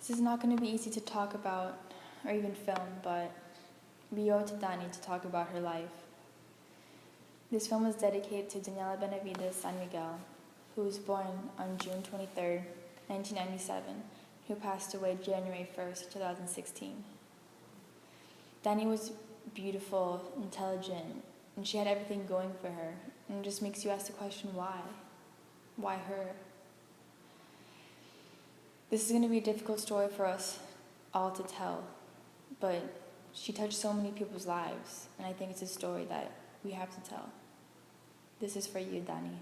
This is not going to be easy to talk about or even film, but we owe it to Dani to talk about her life. This film is dedicated to Daniela Benavides San Miguel, who was born on June 23, 1997, who passed away January 1st, 2016. Dani was beautiful, intelligent, and she had everything going for her, and it just makes you ask the question, why? Why her? This is going to be a difficult story for us all to tell, but she touched so many people's lives, and I think it's a story that we have to tell. This is for you, Dani.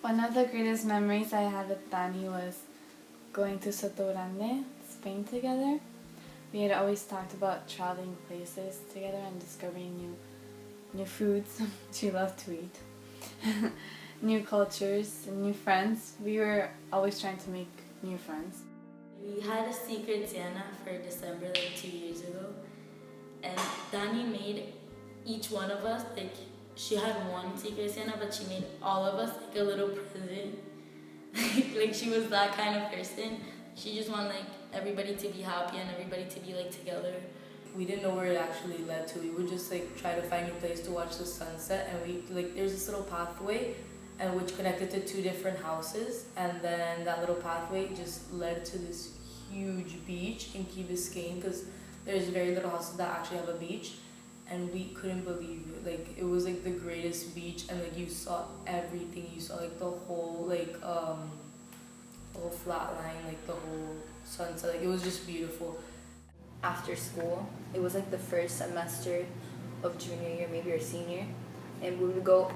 One of the greatest memories I had with Dani was going to Soto Grande, Spain together. We had always talked about traveling places together and discovering new foods. She loved to eat. New cultures and new friends. We were always trying to make new friends. We had a secret Santa for December 2 years ago, and Dani made each one of us, she had one secret Santa, but she made all of us a little present. Like she was that kind of person. She just wanted everybody to be happy and everybody to be together. We didn't know where it actually led to. We would just try to find a place to watch the sunset, and we there's this little pathway and which connected to 2 different houses, and then that little pathway just led to this huge beach in Key Biscayne, because there's very little houses that actually have a beach, and we couldn't believe it. It was the greatest beach, and you saw everything. You saw the whole flat line, the whole sunset. It was just beautiful. After school, it was the first semester of junior year, maybe or senior, and we would go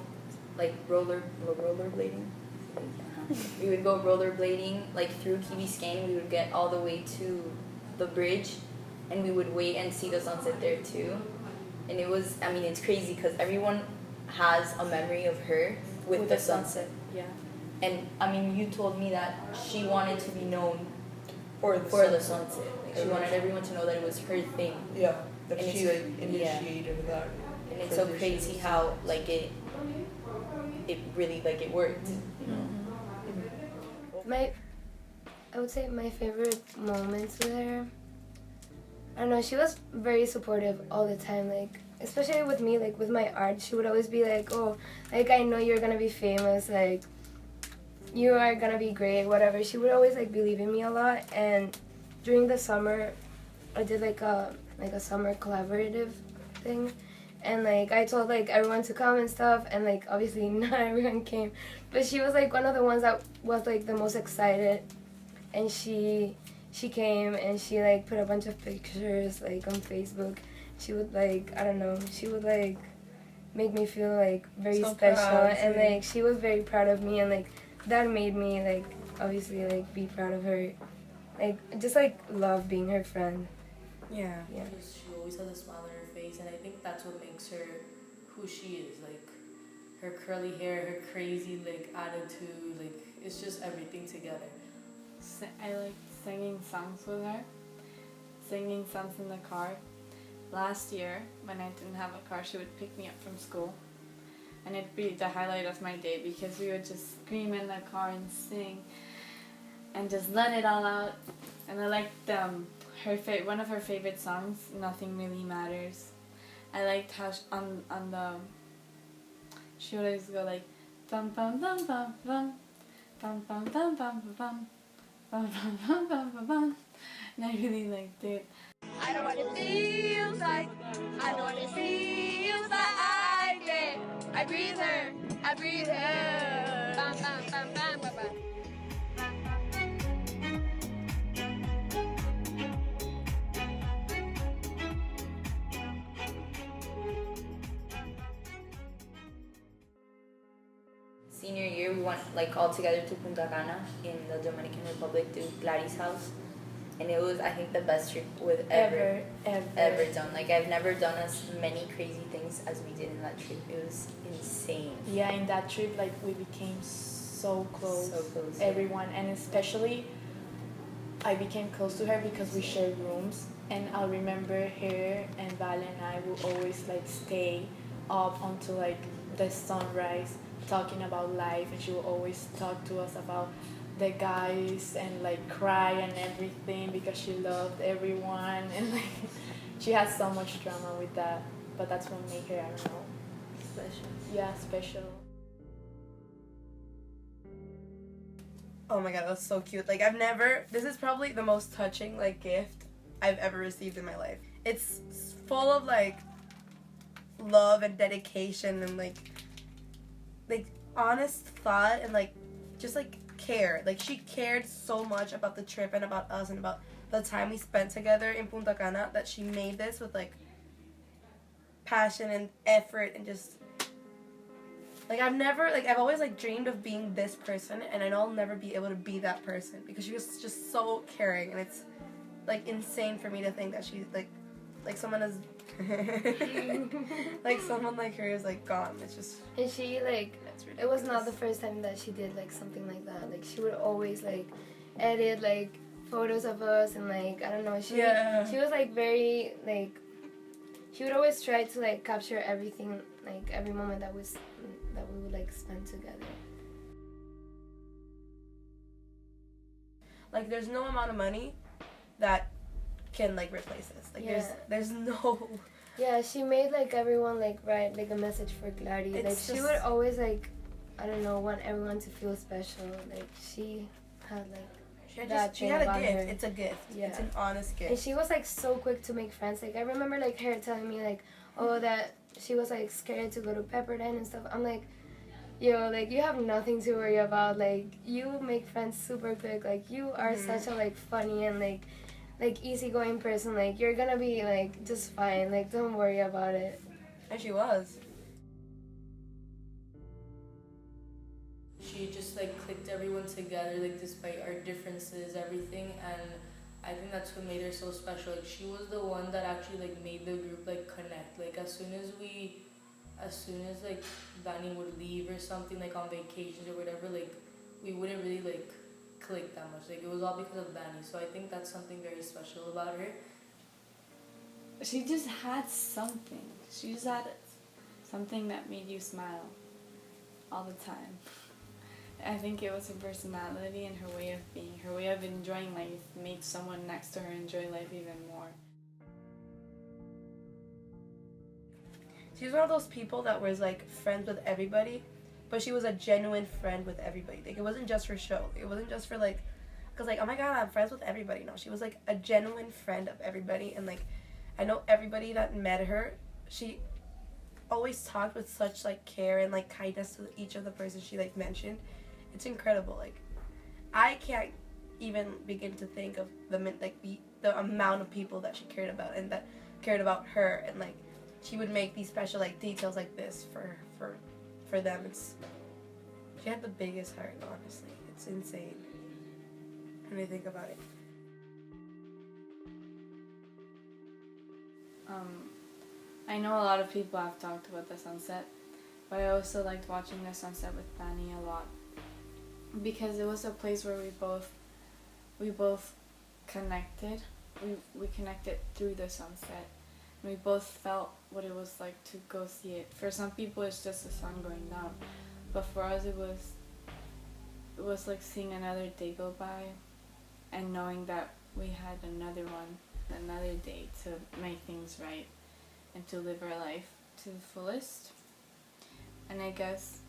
rollerblading. We would go rollerblading through Key Biscayne. We would get all the way to the bridge, and we would wait and see the sunset there too. And it was, it's crazy because everyone has a memory of her with the sunset. Yeah. And you told me that she wanted to be known for the sunset. She wanted everyone to know that it was her thing. Yeah, that And she initiated that. And it's so crazy how it really it worked. I would say my favorite moments with her, I don't know, she was very supportive all the time, especially with me, with my art. She would always be oh, I know you're gonna be famous, you are gonna be great, whatever. She would always believe in me a lot. And during the summer, I did a summer collaborative thing, and I told everyone to come and stuff, and obviously not everyone came, but she was one of the ones that was the most excited, and she came, and she put a bunch of pictures on Facebook. She would I don't know, she would make me feel very So special, proud, and she was very proud of me, and that made me obviously be proud of her, just love being her friend. Yeah. Yeah. She always has a smile on her face, and I think that's what makes her who she is. Her curly hair, her crazy attitude, it's just everything together. I liked singing songs with her, singing songs in the car. Last year, when I didn't have a car, she would pick me up from school, and it'd be the highlight of my day because we would just scream in the car and sing and just let it all out. And I liked one of her favorite songs, Nothing Really Matters. I liked how she would always go bum bum bum bum bum bum bum bum bum bum bum bum bum bum bum bum, and I really liked it. I know what it feels like. I know what it feels like. I breathe her. I breathe her. Bam, bam, bam, bam, bam, bam. senior year, we went like all together to Punta Cana in the Dominican Republic to Clary's house, and it was, I think, the best trip we've ever done. Like, I've never done as many crazy things as we did in that trip. It was insane. Yeah, in that trip, like, we became so close. So close. Everyone, and especially I became close to her because we shared rooms, and I remember her and Val and I will always like stay up until like the sunrise talking about life, and she will always talk to us about the guys and like cry and everything because she loved everyone, and like she has so much drama with that, but that's what made her, I don't know, Special. yeah, special. Oh my god, that's so cute. Like, this is probably the most touching, like, gift I've ever received in my life. It's full of, like, love and dedication and, like, honest thought and, like, just, like, care. Like, she cared so much about the trip and about us and about the time we spent together in Punta Cana that she made this with, like, passion and effort and just... Like, I've always, like, dreamed of being this person, and I know I'll never be able to be that person because she was just so caring, and it's, like, insane for me to think that she's, like someone is, like, someone like her is, like, gone. It's just... And she, like, it was not the first time that she did, like, something like that. Like, she would always, like, edit, like, photos of us, and, like, I don't know, she was, like, very, like, she would always try to, like, capture everything, like, every moment that we would, like, spend together. Like, there's no amount of money that can, like, replace this. Like, there's no... Yeah, she made, like, everyone, like, write, like, a message for Clary. Like, she would always, like, I don't know, want everyone to feel special. Like, she had, like, she had a gift. Her. It's a gift. Yeah. It's an honest gift. And she was, like, so quick to make friends. Like, I remember, like, her telling me, like, oh, that she was, like, scared to go to Pepperdine and stuff. I'm like, yo, like, you have nothing to worry about. Like, you make friends super quick. Like, you are such a, like, funny and, like, easygoing person. Like, you're gonna be, like, just fine. Like, don't worry about it. And she was. She just, like, clicked everyone together, like, despite our differences, everything, and I think that's what made her so special. Like, she was the one that actually, like, made the group, like, connect. Like, as soon as like Dani would leave or something, like, on vacations or whatever, like, we wouldn't really, like, click that much. Like, it was all because of Dani. So I think that's something very special about her. She just had something. She just had something that made you smile all the time. I think it was her personality and her way of being, her way of enjoying life made someone next to her enjoy life even more. She was one of those people that was, like, friends with everybody, but she was a genuine friend with everybody. Like, it wasn't just for show. It wasn't just for, like, because, like, oh my god, I'm friends with everybody. No, she was, like, a genuine friend of everybody, and, like, I know everybody that met her, she always talked with such, like, care and, like, kindness to each of the persons she, like, mentioned. It's incredible. Like, I can't even begin to think of the amount of people that she cared about and that cared about her, and, like, she would make these special, like, details like this for them. She had the biggest heart, honestly. It's insane when I think about it. I know a lot of people have talked about the sunset, but I also liked watching the sunset with Dani a lot because it was a place where we both connected. We connected through the sunset. We both felt what it was like to go see it. For some people, it's just the sun going down, but for us, it was like seeing another day go by, and knowing that we had another day to make things right, and to live our life to the fullest. And I guess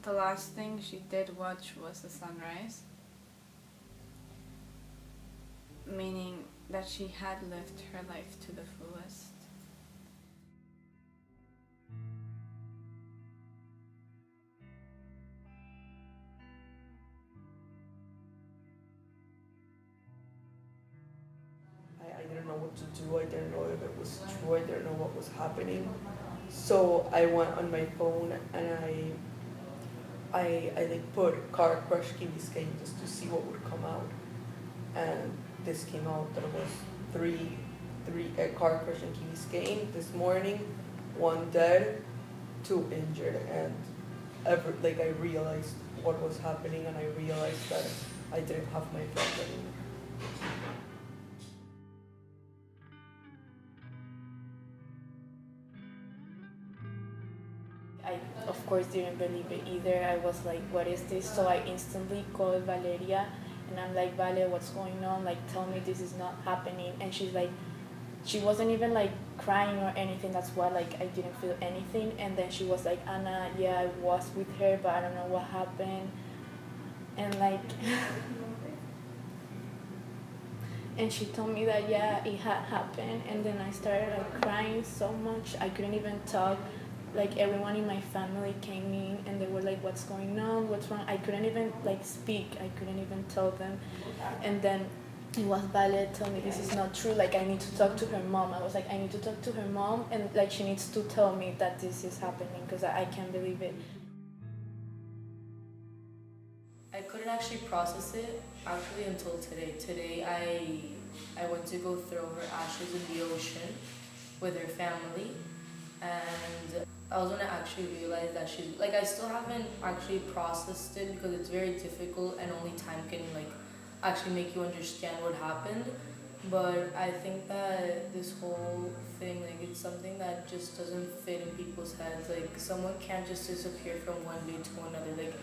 the last thing she did watch was the sunrise, meaning that she had lived her life to the fullest. I didn't know what to do. I didn't know if it was true. I didn't know what was happening. So I went on my phone and I like put Car Crush Key Biscayne just to see what would come out, and this came out that it was three Car Crush and Key Biscayne this morning, 1 dead, 2 injured, and I realized what was happening, and I realized that I didn't have my friend anymore. I, of course, didn't believe it either. I was like, what is this? So I instantly called Valeria and I'm like, Vale, what's going on? Like, tell me this is not happening. And she's like, she wasn't even like crying or anything. That's why like I didn't feel anything. And then she was like, Anna, yeah, I was with her, but I don't know what happened. And like, and she told me that, yeah, it had happened. And then I started like crying so much. I couldn't even talk. Like everyone in my family came in and they were like, what's going on, what's wrong? I couldn't even like speak, I couldn't even tell them. And then it was Vale told me this is not true, like I need to talk to her mom. I was like, I need to talk to her mom and like she needs to tell me that this is happening because I can't believe it. I couldn't actually process it actually until today. Today I went to go throw her ashes in the ocean with her family, and I was gonna actually realize that she's like, I still haven't actually processed it because it's very difficult and only time can like actually make you understand what happened. But I think that this whole thing, like, it's something that just doesn't fit in people's heads. Like, someone can't just disappear from one day to another. Like,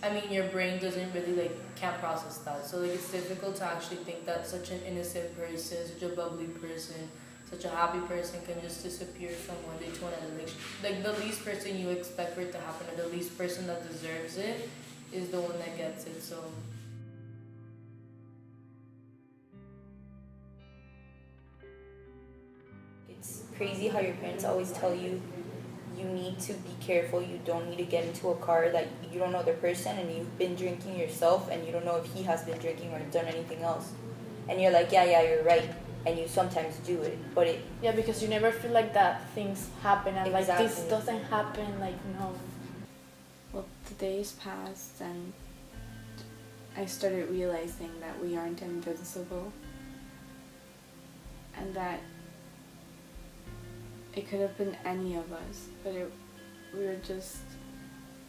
I mean, your brain doesn't really like can't process that. So like, it's difficult to actually think that such an innocent person, such a bubbly person, such a happy person can just disappear from one day to another. Like the least person you expect for it to happen, or the least person that deserves it, is the one that gets it. So. It's crazy how your parents always tell you you need to be careful, you don't need to get into a car that you don't know the person and you've been drinking yourself and you don't know if he has been drinking or done anything else. And you're like, yeah, you're right. And you sometimes do it, but it... Yeah, because you never feel like that things happen and Exactly. like this doesn't happen, like no. Well, the days passed and I started realizing that we aren't invincible and that it could have been any of us, but we were just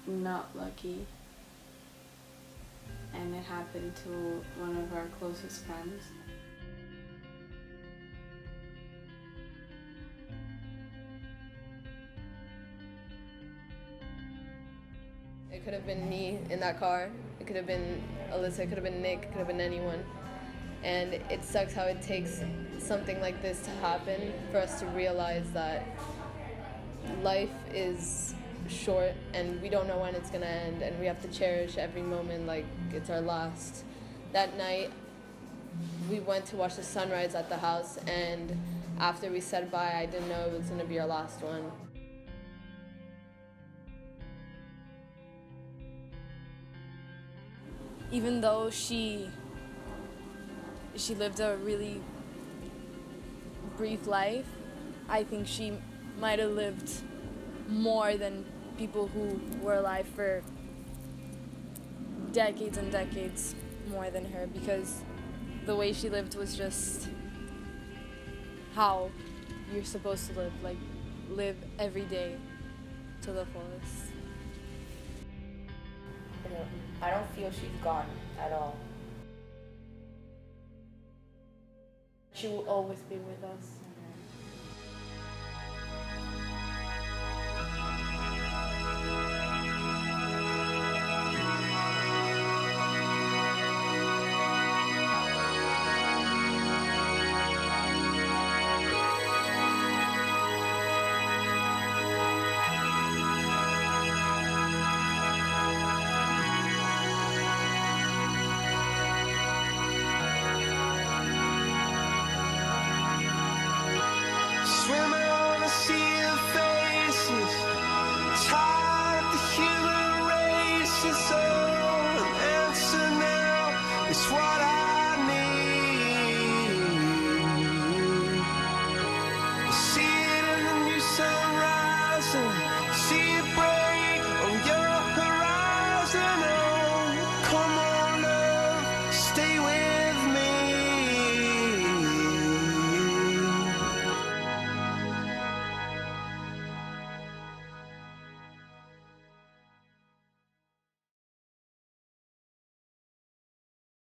not lucky. And it happened to one of our closest friends. It could have been me in that car. It could have been Alyssa. It could have been Nick. It could have been anyone. And it sucks how it takes something like this to happen for us to realize that life is short and we don't know when it's going to end, and we have to cherish every moment like it's our last. That night, we went to watch the sunrise at the house, and after we said bye, I didn't know it was going to be our last one. Even though she lived a really brief life, I think she might have lived more than people who were alive for decades and decades more than her, because the way she lived was just how you're supposed to live, like live every day to the fullest. I don't feel she's gone at all. She will always be with us.